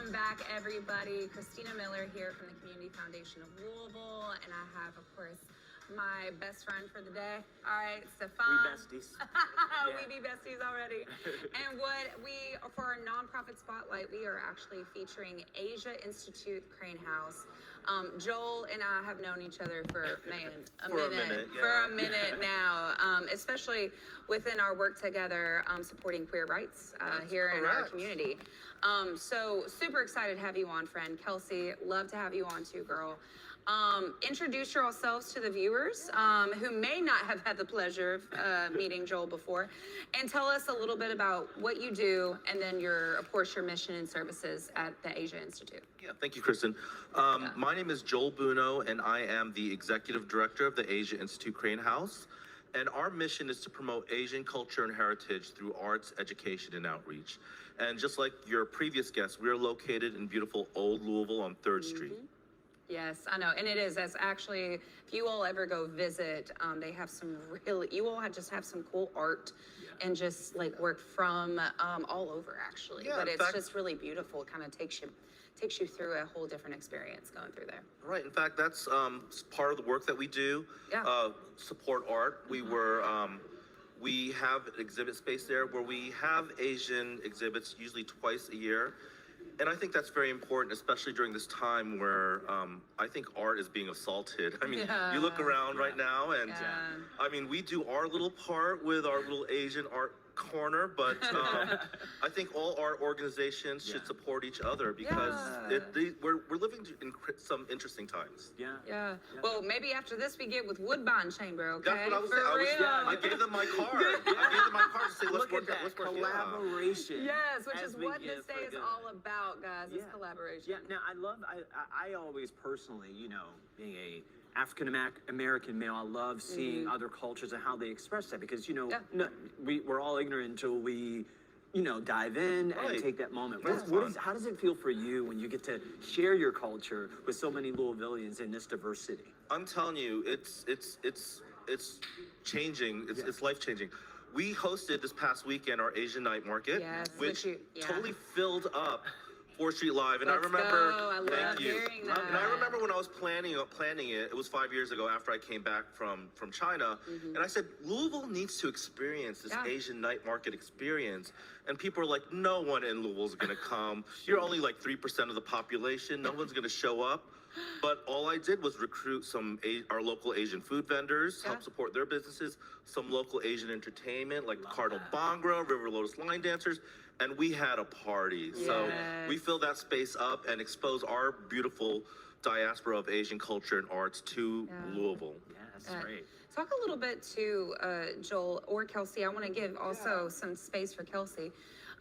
Welcome back, everybody. Christina Miller here from the Community Foundation of Louisville, and I have, of course, my best friend for the day. All right, Stefan. We besties. We be besties already. And for our nonprofit spotlight, we are actually featuring Asia Institute Crane House. Joel and I have known each other for, a minute now, especially within our work together, supporting queer rights here in our community. So super excited to have you on, friend. Kelsey, love to have you on too, girl. Introduce yourselves to the viewers who may not have had the pleasure of meeting Joel before, and tell us a little bit about what you do, and then of course, your mission and services at the Asia Institute. Yeah, thank you, Kristen. My name is Joel Buno, and I am the Executive Director of the Asia Institute Crane House. And our mission is to promote Asian culture and heritage through arts, education, and outreach. And just like your previous guest, we are located in beautiful Old Louisville on 3rd Street. Yes, I know, and it is. That's actually, if you all ever go visit, they have some you all just have some cool art and just like work from all over actually. Yeah, but it's just really beautiful. It kind of takes you through a whole different experience going through there. Right. In fact, that's part of the work that we do. Yeah. Support art. We have an exhibit space there where we have Asian exhibits usually twice a year. And I think that's very important, especially during this time where I think art is being assaulted. I mean, you look around right now, and I mean, we do our little part with our little Asian art corner, but I think all art organizations should support each other because we're living in some interesting times. Yeah. Well, maybe after this we get with Woodbine Chamber, okay? That's what I was saying. I gave them my card. I gave them my card to say, let's work that. Collaboration. Yes, which is what this day is all about, guys. It's collaboration. Yeah. Now, I always personally, being a African American male, I love seeing other cultures and how they express that because, we're all ignorant until we, dive in and take that moment. How does it feel for you when you get to share your culture with so many Louisvillians in this diverse city? I'm telling you, it's changing. It's life-changing. We hosted this past weekend our Asian Night Market, which totally filled up 4th Street Live, and I remember. Thank you. Hearing that. And I remember when I was planning it. It was 5 years ago after I came back from China, and I said Louisville needs to experience this Asian Night Market experience. And people are like, no one in Louisville is going to come. You're only like 3% of the population. No one's going to show up. But all I did was recruit our local Asian food vendors, help support their businesses, some local Asian entertainment like the Cardinal Bhangra, River Lotus line dancers, and we had a party. So we filled that space up and exposed our beautiful diaspora of Asian culture and arts to Louisville. Yeah, that's great. Talk a little bit to Joel or Kelsey. I want to give also some space for Kelsey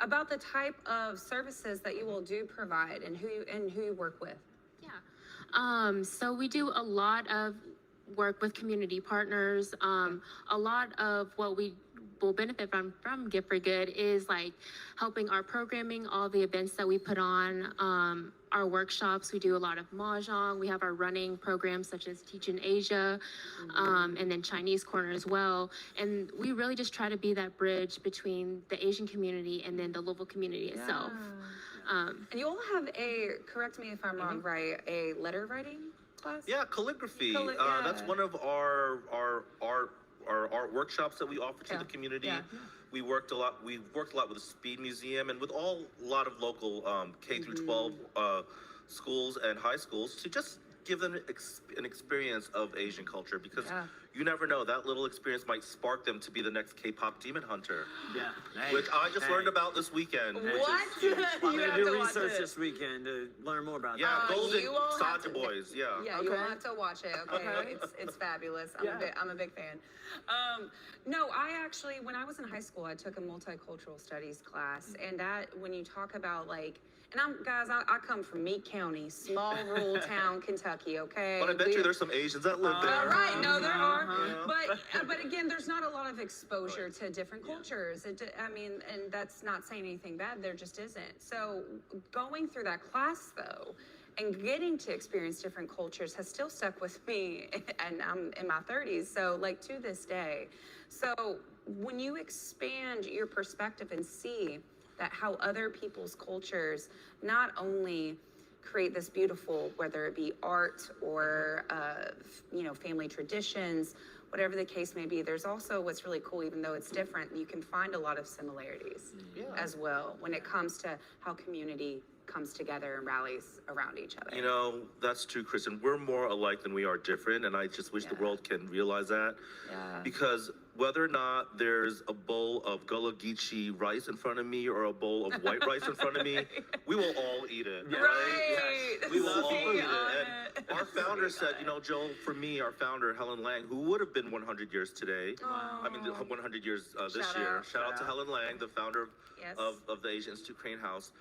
about the type of services that you will do provide and who you work with. Yeah. So we do a lot of work with community partners. A lot of what we will benefit from Gift for Good is like helping our programming, all the events that we put on, our workshops. We do a lot of mahjong. We have our running programs such as Teach in Asia, and then Chinese Corner as well. And we really just try to be that bridge between the Asian community and then the Louisville community itself. And you all have correct me if I'm wrong, right, a letter writing class? Yeah, calligraphy. That's one of our art workshops that we offer to the community. We've worked a lot with the Speed Museum and with a lot of local K through 12 schools and high schools to just give them an experience of Asian culture because you never know, that little experience might spark them to be the next K-pop demon hunter. Which I just learned about this weekend. What? I'm going to do research this weekend to learn more about that. Golden Saja Boys, you all have to watch it, okay? It's fabulous. I'm a big fan. No, I actually, when I was in high school, I took a multicultural studies class, and that, when you talk about like, and I come from Meade County, small rural town, Kentucky, okay? But I bet you there's some Asians that live there. Right, no, there are. But again, there's not a lot of exposure to different cultures. I mean, and that's not saying anything bad, there just isn't. So going through that class though, and getting to experience different cultures has still stuck with me, and I'm in my 30s, so like to this day. So when you expand your perspective and see that how other people's cultures not only create this beautiful, whether it be art or, family traditions, whatever the case may be, there's also what's really cool, even though it's different, you can find a lot of similarities as well when it comes to how community comes together and rallies around each other. You know, that's true, Kristen. We're more alike than we are different, and I just wish the world can realize that. Yeah. Because whether or not there's a bowl of gullah-geechee rice in front of me or a bowl of white rice in front of me, we will all eat it, right? Right. Yes. We will all See eat it. on And our founder said, you know, Joel, for me, our founder, Helen Lang, who would have been 100 years today, I mean, 100 years this Shout year. out. Shout out to Helen Lang, the founder Yes. of the Asia Institute Crane House.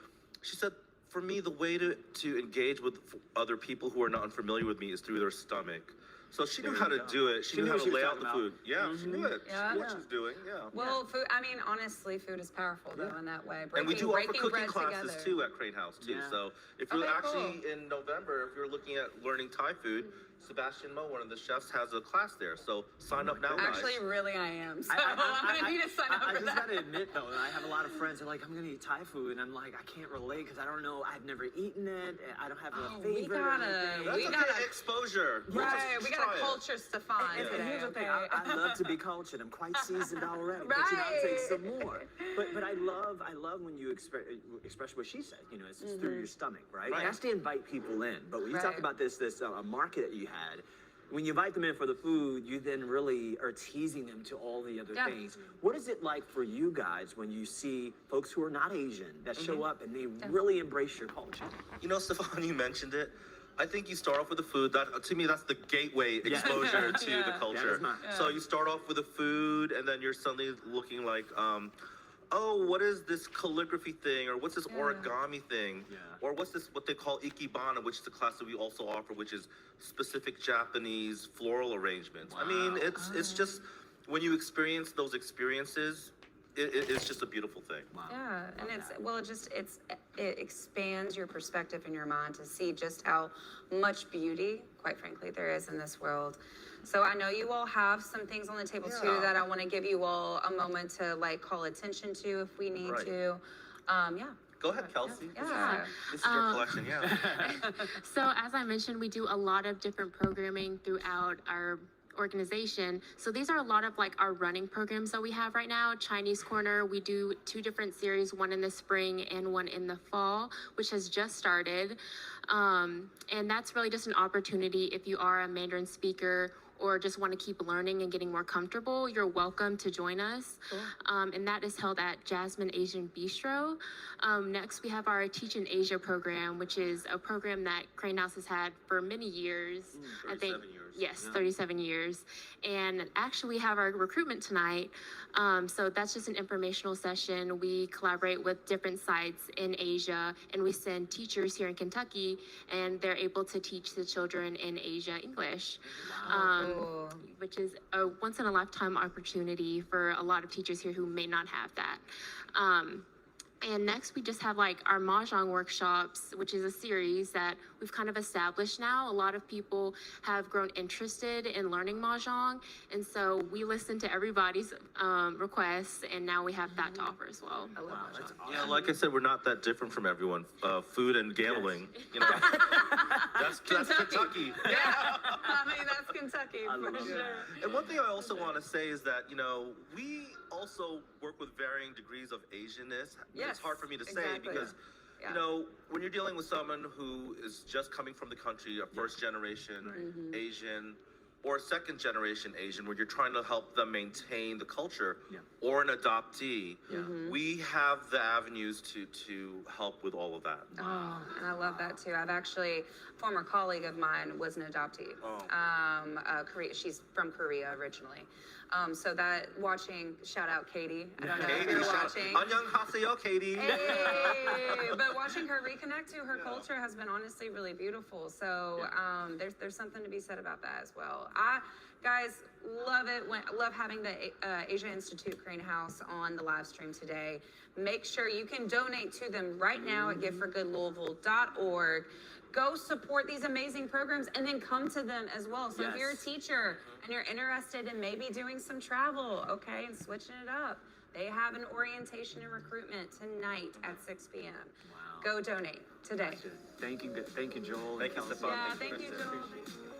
She said, for me, the way to engage with other people who are not unfamiliar with me is through their stomach. So she knew how to do it. She knew how to lay out the food. Yeah, she knew it. Yeah. She knew what she was doing. Yeah. Well, food, I mean, honestly, food is powerful though in that way. And we do offer breaking cooking bread classes together. too at Crane House too. Yeah. So if you're Okay, actually cool. in November, if you're looking at learning Thai food, Sebastian Mo, one of the chefs, has a class there. So sign up now, guys. Actually, really, I am. So I'm gonna need to sign up I for just that. gotta admit though, I have a lot of friends that are like, I'm gonna eat Thai food, and I'm like, I can't relate because I don't know, I've never eaten it, I don't have a we favorite. or gotta- anything. That's we okay. gotta- Exposure. We'll Right, just we try got it. cultures to find And today. here's the thing, okay? I love to be cultured. I'm quite seasoned already, but you know, I'll take some more. But I love when you express what she said. You know, it's through your stomach, right? Right. That's to invite people in. But when you talk Right. about this market that you had, when you invite them in for the food, you then really are teasing them to all the other Yeah. things. What is it like for you guys when you see folks who are not Asian that show up and they really embrace your culture? You know, Stefan, you mentioned it. I think you start off with the food. That to me, that's the gateway exposure to the Yeah. culture. That is mine. So you start off with the food, and then you're suddenly looking like, oh, what is this calligraphy thing, or what's this origami thing, Yeah. or what's this what they call ikebana, which is a class that we also offer, which is specific Japanese floral arrangements. I mean, it's just when you experience those experiences, it's just a beautiful thing. Wow. Yeah, and it expands your perspective in your mind to see just how much beauty, quite frankly, there is in this world. So I know you all have some things on the table too Yeah. that I want to give you all a moment to like call attention to if we need Right. to. Yeah. Go ahead, Kelsey. Yeah. This is your collection, yeah. So as I mentioned, we do a lot of different programming throughout our organization. So these are a lot of like our running programs that we have right now. Chinese Corner, we do 2 different series, one in the spring and one in the fall, which has just started. And that's really just an opportunity if you are a Mandarin speaker or just want to keep learning and getting more comfortable, you're welcome to join us. And that is held at Jasmine Asian Bistro. Next, we have our Teach in Asia program, which is a program that Crane House has had for many years. I think, 37 years. yes, 37 years. And actually, we have our recruitment tonight. So that's just an informational session. We collaborate with different sites in Asia, and we send teachers here in Kentucky, and they're able to teach the children in Asia English. Cool. Which is a once in a lifetime opportunity for a lot of teachers here who may not have that. And next we just have like our Mahjong workshops, which is a series that we've kind of established now. A lot of people have grown interested in learning Mahjong. And so we listen to everybody's requests, and now we have that to offer as well. I love Wow, Mahjong. that's awesome. Yeah, like I said, we're not that different from everyone. Food and gambling, you know, that's Kentucky. Yeah. I mean, that's Kentucky I for love sure. that. And one thing I also want to say is that, you know, we also work with varying degrees of Asianness. Yes, It's hard for me to say exactly. because, Yeah. you know, when you're dealing with someone who is just coming from the country, a first generation Asian, or a second generation Asian, where you're trying to help them maintain the culture, Yeah. or an adoptee, Mm-hmm. we have the avenues to help with all of that. Oh, and I love that too. I've actually, a former colleague of mine was an adoptee. Oh. She's from Korea originally. So that watching, shout out Katie. I don't know if Katie, you're shout- watching. Annyeonghaseyo, Katie. Hey, but watching her reconnect to her culture has been honestly really beautiful. So there's something to be said about that as well. I guys love it. Love having the Asia Institute Crane House on the live stream today. Make sure you can donate to them right now at giveforgoodlouisville.org. Go support these amazing programs and then come to them as well. So if you're a Yes. teacher and you're interested in maybe doing some travel, okay, and switching it up, They have an orientation and recruitment tonight at 6 p.m. Wow. Go donate today. Thank you, Joel. Thank you, Kelsey. Stefan. Yeah, Thank you, thank you, Kristen. Joel.